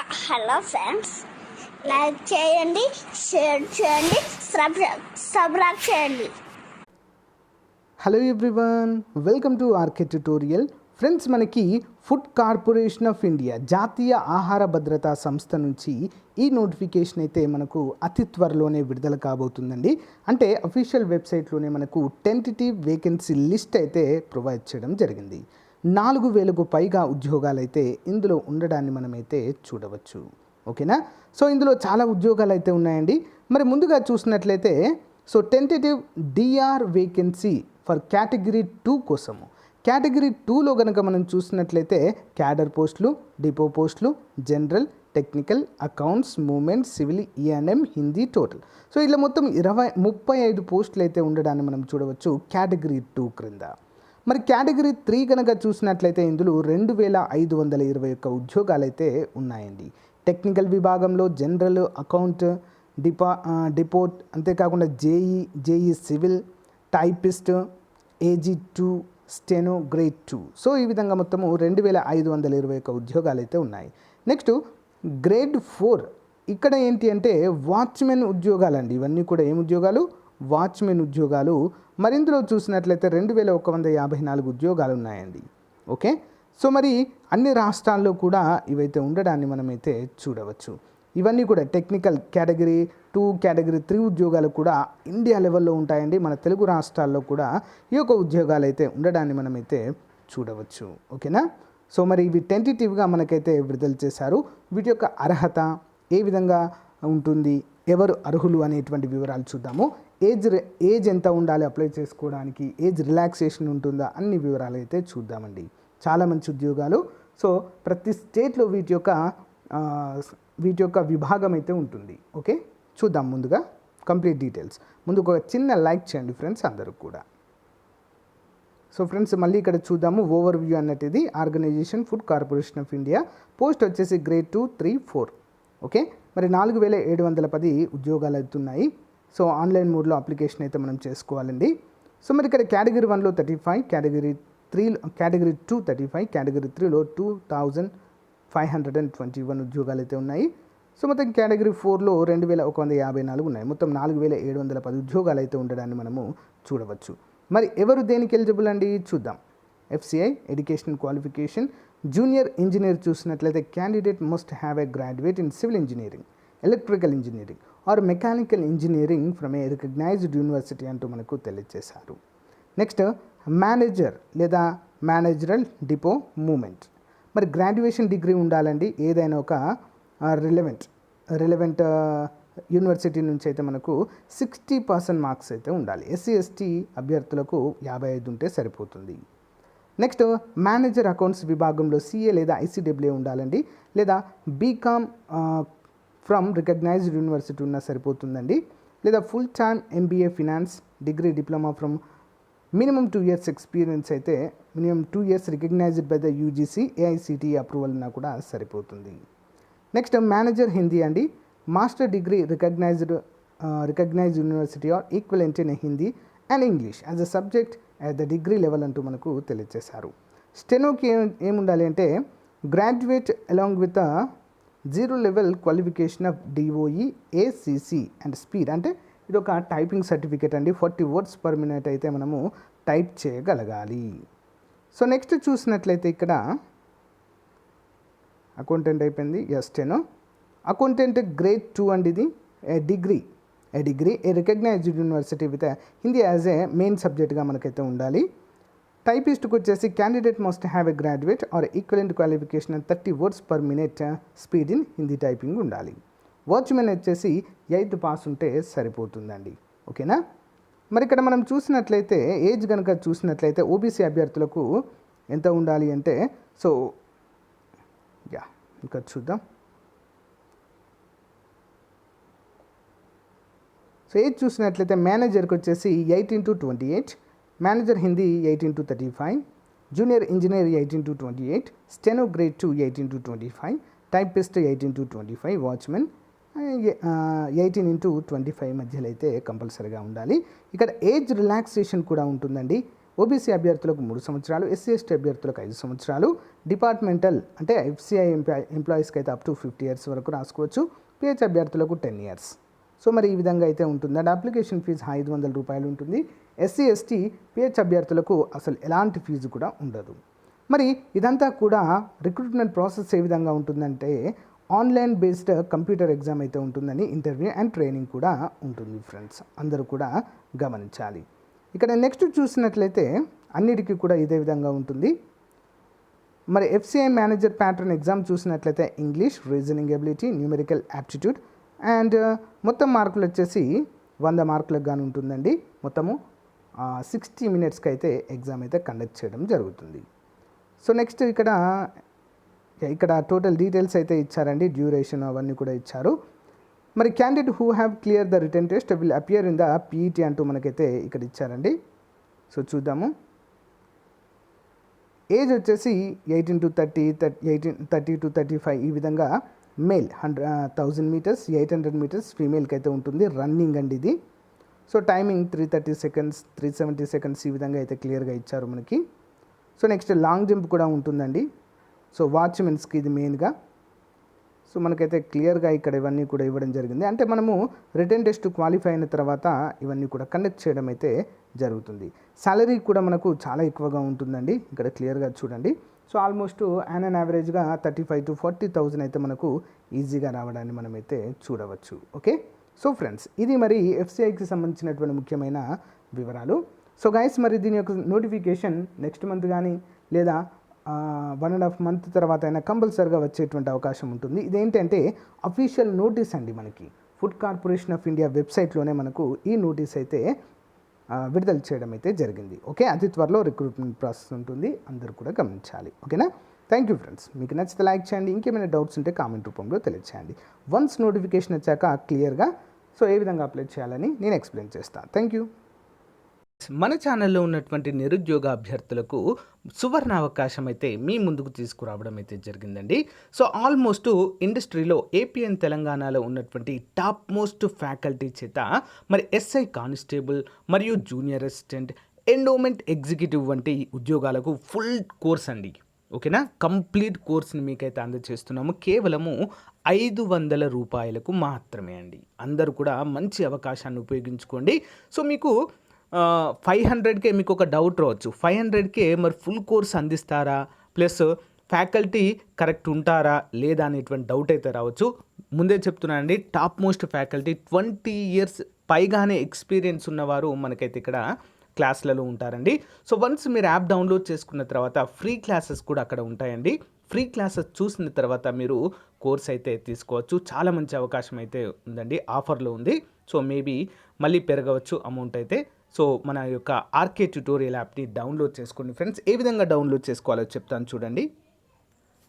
Hello friends, like చేయండి, share చేయండి, subscribe చేయండి. Hello everyone, welcome to RK tutorial. Friends, మనకి ఫుడ్ కార్పొరేషన్ ఆఫ్ ఇండియా జాతీయ ఆహార భద్రతా సంస్థ నుంచి ఈ నోటిఫికేషన్ అయితే మనకు అతి త్వరలోనే విడుదల కాబోతుందండి. అంటే అఫీషియల్ వెబ్సైట్లోనే మనకు టెంటేటివ్ వేకెన్సీ లిస్ట్ అయితే ప్రొవైడ్ చేయడం జరిగింది. 4,000కు పైగా ఉద్యోగాలు అయితే ఇందులో ఉండడాన్ని మనమైతే చూడవచ్చు. ఓకేనా? సో ఇందులో చాలా ఉద్యోగాలు అయితే ఉన్నాయండి. మరి ముందుగా చూసినట్లయితే tentative DR vacancy for category 2 కోసము. కేటగిరీ 2లో కనుక మనం చూసినట్లయితే క్యాడర్ పోస్టులు, డిపో పోస్టులు, general, technical, accounts, movement, civil, ENM, Hindi total. ఇలా మొత్తం 35 పోస్టులు అయితే ఉండడాన్ని మనం చూడవచ్చు కేటగిరీ 2 క్రింద. మరి కేటగిరీ 3 కనుక చూసినట్లయితే ఇందులో 2,521 ఉద్యోగాలు అయితే ఉన్నాయండి. టెక్నికల్ విభాగంలో జనరల్, అకౌంట్, డిపోట్, అంతేకాకుండా JEE civil, typist, AG2, steno grade 2. ఈ విధంగా మొత్తము 2,521 ఉద్యోగాలు అయితే ఉన్నాయి. నెక్స్ట్ గ్రేడ్ 4, ఇక్కడ ఏంటి అంటే వాచ్మెన్ ఉద్యోగాలండి. ఇవన్నీ కూడా ఏం ఉద్యోగాలు? వాచ్మెన్ ఉద్యోగాలు. మరి ఇందులో చూసినట్లయితే 2,154 ఉద్యోగాలు ఉన్నాయండి. ఓకే, మరి అన్ని రాష్ట్రాల్లో కూడా ఇవైతే ఉండడాన్ని మనమైతే చూడవచ్చు. ఇవన్నీ కూడా టెక్నికల్ కేటగిరీ 2, కేటగిరీ 3 ఉద్యోగాలు కూడా ఇండియా లెవెల్లో ఉంటాయండి. మన తెలుగు రాష్ట్రాల్లో కూడా ఈ యొక్క ఉద్యోగాలు అయితే ఉండడాన్ని మనమైతే చూడవచ్చు. ఓకేనా? మరి ఇవి టెంటేటివ్గా మనకైతే విడుదల చేశారు. వీటి యొక్క అర్హత ఏ విధంగా ఉంటుంది, ఎవరు అర్హులు అనేటువంటి వివరాలు చూద్దాము. ఏజ్ ఎంత ఉండాలి అప్లై చేసుకోవడానికి, ఏజ్ రిలాక్సేషన్ ఉంటుందా, అన్ని వివరాలు అయితే చూద్దామండి. చాలా మంచి ఉద్యోగాలు. ప్రతి స్టేట్లో వీటి యొక్క విభాగం అయితే ఉంటుంది. ఓకే, చూద్దాం ముందుగా కంప్లీట్ డీటెయిల్స్. ముందుకు ఒక చిన్న లైక్ చేయండి ఫ్రెండ్స్ అందరూ కూడా. ఫ్రెండ్స్, మళ్ళీ ఇక్కడ చూద్దాము ఓవర్ వ్యూ అన్నట్టు. ఇది organization food corporation of India. Post వచ్చేసి గ్రేడ్ 2, 3, 4. ఓకే, మరి 4,710 ఉద్యోగాలు అవుతున్నాయి. ఆన్లైన్ మోడ్లో అప్లికేషన్ అయితే మనం చేసుకోవాలండి. మరి ఇక్కడ కేటగిరీ 1లో 35, కేటగిరీ 2 35, కేటగిరీ 3లో 2,521 ఉద్యోగాలు అయితే ఉన్నాయి. మొత్తం కేటగిరీ 4లో 2,154 ఉన్నాయి. మొత్తం 4,710 ఉద్యోగాలు అయితే ఉండడాన్ని మనము చూడవచ్చు. మరి ఎవరు దేనికి ఎలిజిబుల్ అండి చూద్దాం. FCI education qualification junior engineer చూసినట్లయితే candidate must have a graduate in civil engineering, electrical engineering or mechanical engineering from a recognised university అంటూ మనకు తెలియజేశారు. నెక్స్ట్ మేనేజర్ లేదా మేనేజరల్ డిపో మూమెంట్. మరి గ్రాడ్యుయేషన్ డిగ్రీ ఉండాలండి. ఏదైనా ఒక రిలవెంట్ యూనివర్సిటీ నుంచి అయితే మనకు 60% మార్క్స్ అయితే ఉండాలి. SC/ST అభ్యర్థులకు 55 ఉంటే సరిపోతుంది. నెక్స్ట్ మేనేజర్ అకౌంట్స్ విభాగంలో CA లేదా ICAA ఉండాలండి. లేదా బీకామ్ ఫ్రమ్ రికగ్నైజ్డ్ యూనివర్సిటీ ఉన్నా సరిపోతుందండి. లేదా full time MBA finance degree, diploma from minimum 2 years experience అయితే minimum 2 years recognised by the UGC AICTE approval ఉన్నా కూడా సరిపోతుంది. నెక్స్ట్ మేనేజర్ హిందీ అండి. Master degree recognised university or equivalent in Hindi and English as a subject at the degree level అంటూ మనకు తెలియజేశారు. స్టెనోకి ఏముండాలి అంటే graduate along with 0 level qualification of DOE ACC and speed. అంటే ఇది ఒక టైపింగ్ సర్టిఫికేట్ అండి. 40 words per minute అయితే మనము టైప్ చేయగలగాలి. నెక్స్ట్ చూసినట్లయితే ఇక్కడ అకౌంటెంట్ అయిపోయింది. స్టెనో అకౌంటెంట్ గ్రేడ్ 2 అండి. ఇది degree a recognised university with Hindi as a main సబ్జెక్ట్గా మనకైతే ఉండాలి. టైపిస్ట్కి వచ్చేసి candidate must have a graduate or equivalent qualification 30 words per minute speed in Hindi typing ఉండాలి. వాచ్మెన్ వచ్చేసి 8th పాస్ ఉంటే సరిపోతుందండి. ఓకేనా? మరి ఇక్కడ మనం చూసినట్లయితే ఏజ్ కనుక చూసినట్లయితే OBC అభ్యర్థులకు ఎంత ఉండాలి అంటే ఇంకా చూద్దాం. ఏజ్ చూసినట్లయితే మేనేజర్కి వచ్చేసి 18 to 28, manager Hindi 18 to 35, junior engineer 18 to 28, steno grade 2 18 to 25, typist 18 to 25, watchmen 18 into 25 మధ్యలో అయితే కంపల్సరీగా ఉండాలి. ఇక్కడ ఏజ్ రిలాక్సేషన్ కూడా ఉంటుందండి. ఓబీసీ అభ్యర్థులకు 3 సంవత్సరాలు, ఎస్సీ ఎస్టీ అభ్యర్థులకు 5 సంవత్సరాలు, డిపార్ట్మెంటల్ అంటే FCI ఎంప్లాయీస్కి అయితే అప్ టు 50 ఇయర్స్ వరకు రాసుకోవచ్చు, పిహెచ్ అభ్యర్థులకు 10 ఇయర్స్. సో మరి ఈ విధంగా అయితే ఉంటుందండి. అప్లికేషన్ ఫీజు 500 రూపాయలు ఉంటుంది. ఎస్సీ ఎస్టీ పిహెచ్ అభ్యర్థులకు అసలు ఎలాంటి ఫీజు కూడా ఉండదు. మరి ఇదంతా కూడా రిక్రూట్మెంట్ ప్రాసెస్ ఏ విధంగా ఉంటుందంటే ఆన్లైన్ బేస్డ్ కంప్యూటర్ ఎగ్జామ్ అయితే ఉంటుందని, ఇంటర్వ్యూ అండ్ ట్రైనింగ్ కూడా ఉంటుంది ఫ్రెండ్స్, అందరూ కూడా గమనించాలి. ఇక్కడ నెక్స్ట్ చూసినట్లయితే అన్నిటికీ కూడా ఇదే విధంగా ఉంటుంది. మరి FCI మేనేజర్ ప్యాటర్న్ ఎగ్జామ్ చూసినట్లయితే English, reasoning ability, numerical aptitude and మొత్తం మార్కులు వచ్చేసి 100 మార్కులకు గాను ఉంటుందండి. మొత్తము 60 మినిట్స్కి అయితే ఎగ్జామ్ అయితే కండక్ట్ చేయడం జరుగుతుంది. సో నెక్స్ట్ ఇక్కడ టోటల్ డీటెయిల్స్ అయితే ఇచ్చారండి, డ్యూరేషన్ అవన్నీ కూడా ఇచ్చారు. మరి candidate who have clear the return test will appear in the PET అంటూ మనకైతే ఇక్కడ ఇచ్చారండి. సో చూద్దాము. ఏజ్ వచ్చేసి 18 to 30, 30 to 35 ఈ విధంగా. మేల్ 1000 మీటర్స్, 800 మీటర్స్ ఫీమేల్కి అయితే ఉంటుంది. రన్నింగ్ అండి ఇది. సో టైమింగ్ 330 సెకండ్స్, 370 సెకండ్స్ ఈ విధంగా అయితే క్లియర్గా ఇచ్చారు మనకి. సో నెక్స్ట్ లాంగ్ జంప్ కూడా ఉంటుందండి. సో వాచ్మెన్స్కి ఇది మెయిన్గా. సో మనకైతే క్లియర్గా ఇక్కడ ఇవన్నీ కూడా ఇవ్వడం జరిగింది. అంటే మనము రిటర్న్ టెస్ట్ క్వాలిఫై అయిన తర్వాత ఇవన్నీ కూడా కండక్ట్ చేయడం అయితే జరుగుతుంది. సాలరీ కూడా మనకు చాలా ఎక్కువగా ఉంటుందండి, ఇక్కడ క్లియర్గా చూడండి. సో ఆల్మోస్ట్ యాన్ యావరేజ్గా 35 to 40,000 అయితే మనకు ఈజీగా రావడాన్ని మనమైతే చూడవచ్చు. ఓకే, సో ఫ్రెండ్స్ ఇది మరి FCIకి సంబంధించినటువంటి ముఖ్యమైన వివరాలు. సో గైస్ మరి దీని యొక్క నోటిఫికేషన్ నెక్స్ట్ మంత్ కానీ లేదా 1.5 month తర్వాత అయినా కంపల్సరీగా వచ్చేటువంటి అవకాశం ఉంటుంది. ఇదేంటంటే అఫీషియల్ నోటీస్ అండి, మనకి ఫుడ్ కార్పొరేషన్ ఆఫ్ ఇండియా వెబ్సైట్లోనే మనకు ఈ నోటీస్ అయితే విడుదల చేయడం అయితే జరిగింది. ఓకే, అతి త్వరలో రిక్రూట్మెంట్ ప్రాసెస్ ఉంటుంది, అందరూ కూడా గమనించాలి. ఓకేనా, థ్యాంక్ యూ ఫ్రెండ్స్. మీకు నచ్చితే లైక్ చేయండి, ఇంకేమైనా డౌట్స్ ఉంటే కామెంట్ రూపంలో తెలియచేయండి. వన్స్ నోటిఫికేషన్ వచ్చాక క్లియర్గా సో ఏ విధంగా అప్లై చేయాలని నేను ఎక్స్ప్లెయిన్ చేస్తాను. Thank you. మన ఛానల్లో ఉన్నటువంటి నిరుద్యోగ అభ్యర్థులకు సువర్ణ అవకాశం అయితే మీ ముందుకు తీసుకురావడం అయితే జరిగిందండి. సో ఆల్మోస్ట్ ఇండస్ట్రీలో ఏపీ అండ్ తెలంగాణలో ఉన్నటువంటి టాప్ మోస్ట్ ఫ్యాకల్టీ చేత మరి SI కానిస్టేబుల్ మరియు జూనియర్ అసిస్టెంట్, ఎండోమెంట్ ఎగ్జిక్యూటివ్ వంటి ఉద్యోగాలకు ఫుల్ కోర్స్ అండి. ఓకేనా, కంప్లీట్ కోర్స్ని మీకైతే అందజేస్తున్నాము కేవలము 500 రూపాయలకు మాత్రమే అండి. అందరూ కూడా మంచి అవకాశాన్ని ఉపయోగించుకోండి. సో మీకు 500కే మీకు ఒక డౌట్ రావచ్చు, 500కే మరి ఫుల్ కోర్స్ అందిస్తారా, ప్లస్ ఫ్యాకల్టీ కరెక్ట్ ఉంటారా లేదా అనేటువంటి డౌట్ అయితే రావచ్చు. ముందే చెప్తున్నానండి, టాప్ మోస్ట్ ఫ్యాకల్టీ 20 years పైగానే ఎక్స్పీరియన్స్ ఉన్నవారు మనకైతే ఇక్కడ క్లాసులలో ఉంటారండి. సో వన్స్ మీరు యాప్ డౌన్లోడ్ చేసుకున్న తర్వాత ఫ్రీ క్లాసెస్ కూడా అక్కడ ఉంటాయండి. ఫ్రీ క్లాసెస్ చూసిన తర్వాత మీరు కోర్స్ అయితే తీసుకోవచ్చు. చాలా మంచి అవకాశం అయితే ఉందండి, ఆఫర్లో ఉంది. సో మేబీ మళ్ళీ పెరగవచ్చు అమౌంట్ అయితే. సో మన యొక్క ఆర్కే ట్యుటోరియల్ యాప్ని డౌన్లోడ్ చేసుకోండి ఫ్రెండ్స్. ఏ విధంగా డౌన్లోడ్ చేసుకోవాలో చెప్తాను చూడండి.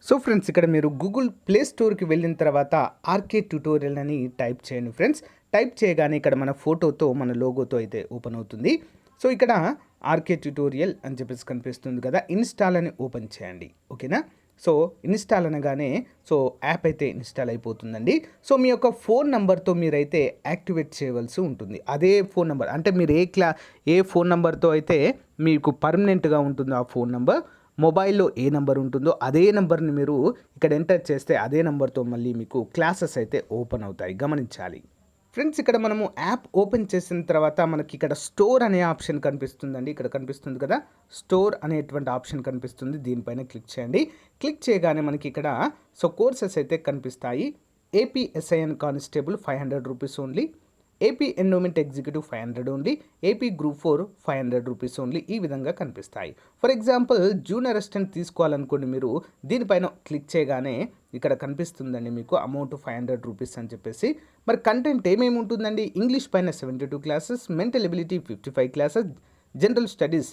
సో ఫ్రెండ్స్ ఇక్కడ మీరు గూగుల్ ప్లే స్టోర్కి వెళ్ళిన తర్వాత ఆర్కే ట్యుటోరియల్ అని టైప్ చేయండి ఫ్రెండ్స్. టైప్ చేయగానే ఇక్కడ మన ఫోటోతో మన లోగోతో అయితే ఓపెన్ అవుతుంది. సో ఇక్కడ ఆర్కే ట్యుటోరియల్ అని చెప్పేసి కనిపిస్తుంది కదా, ఇన్స్టాల్ అని ఓపెన్ చేయండి. ఓకేనా, సో ఇన్స్టాల్ అనగానే సో యాప్ అయితే ఇన్స్టాల్ అయిపోతుందండి. సో మీ యొక్క ఫోన్ నెంబర్తో మీరైతే యాక్టివేట్ చేయవలసి ఉంటుంది. అదే ఫోన్ నెంబర్ అంటే మీరు ఏ ఫోన్ నెంబర్తో అయితే మీకు పర్మనెంట్గా ఉంటుందో ఆ ఫోన్ నెంబర్, మొబైల్లో ఏ నెంబర్ ఉంటుందో అదే నెంబర్ని మీరు ఇక్కడ ఎంటర్ చేస్తే అదే నెంబర్తో మళ్ళీ మీకు క్లాసెస్ అయితే ఓపెన్ అవుతాయి, గమనించాలి ఫ్రెండ్స్. ఇక్కడ మనము యాప్ ఓపెన్ చేసిన తర్వాత మనకి ఇక్కడ స్టోర్ అనే ఆప్షన్ కనిపిస్తుందండి, ఇక్కడ కనిపిస్తుంది కదా, స్టోర్ అనేటువంటి ఆప్షన్ కనిపిస్తుంది, దీనిపైన క్లిక్ చేయండి. క్లిక్ చేయగానే మనకి ఇక్కడ సో కోర్సెస్ అయితే కనిపిస్తాయి. AP SIN constable 500 rupees only, AP endowment executive 500 only, AP group 4 500 rupees only, ఈ విధంగా కనిపిస్తాయి. ఫర్ ఎగ్జాంపుల్ జూనియర్ అసిస్టెంట్ తీసుకోవాలనుకోండి, మీరు దీనిపైన క్లిక్ చేయగానే ఇక్కడ కనిపిస్తుందండి మీకు అమౌంట్ 500 రూపీస్ అని చెప్పేసి. మరి కంటెంట్ ఏమేమి ఉంటుందండి, ఇంగ్లీష్ పైన 72 classes, mental ability 55 classes, general studies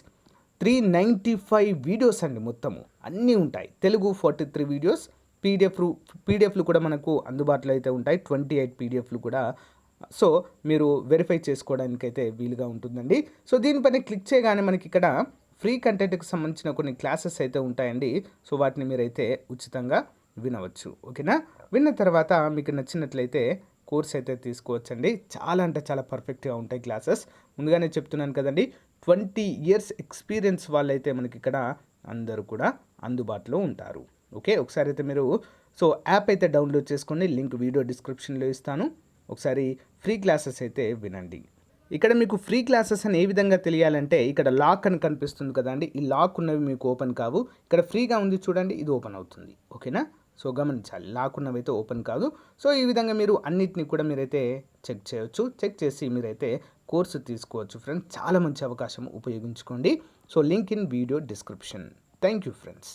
395 videos అండి, మొత్తము అన్నీ ఉంటాయి. తెలుగు 43 వీడియోస్, పీడిఎఫ్లు కూడా మనకు అందుబాటులో అయితే ఉంటాయి, 28 పీడిఎఫ్లు కూడా. సో మీరు వెరిఫై చేసుకోవడానికైతే వీలుగా ఉంటుందండి. సో దీనిపైన క్లిక్ చేయగానే మనకి ఇక్కడ ఫ్రీ కంటెంట్కి సంబంధించిన కొన్ని క్లాసెస్ అయితే ఉంటాయండి. సో వాటిని మీరైతే ఉచితంగా వినవచ్చు. ఓకేనా, విన్న తర్వాత మీకు నచ్చినట్లయితే కోర్స్ అయితే తీసుకోవచ్చండి. చాలా అంటే చాలా పర్ఫెక్ట్గా ఉంటాయి క్లాసెస్. ముందుగానే చెప్తున్నాను కదండి, 20 ఇయర్స్ ఎక్స్పీరియన్స్ వాళ్ళైతే మనకి ఇక్కడ అందరూ కూడా అందుబాటులో ఉంటారు. ఓకే, ఒకసారి అయితే మీరు యాప్ అయితే డౌన్లోడ్ చేసుకోండి. లింక్ వీడియో డిస్క్రిప్షన్లో ఇస్తాను. ఒకసారి ఫ్రీ క్లాసెస్ అయితే వినండి. ఇక్కడ మీకు ఫ్రీ క్లాసెస్ అని ఏ విధంగా తెలియాలంటే ఇక్కడ లాక్ అని కనిపిస్తుంది కదండి, ఈ లాక్ ఉన్నవి మీకు ఓపెన్ కావు. ఇక్కడ ఫ్రీగా ఉంది చూడండి, ఇది ఓపెన్ అవుతుంది. ఓకేనా, గమనించాలి, లాక్ ఉన్నవి అయితే ఓపెన్ కాదు. ఈ విధంగా మీరు అన్నిటిని కూడా మీరైతే చెక్ చేయొచ్చు. చెక్ చేసి మీరైతే కోర్సు తీసుకోవచ్చు ఫ్రెండ్స్. చాలా మంచి అవకాశం, ఉపయోగించుకోండి. Link in video description. Thank you friends.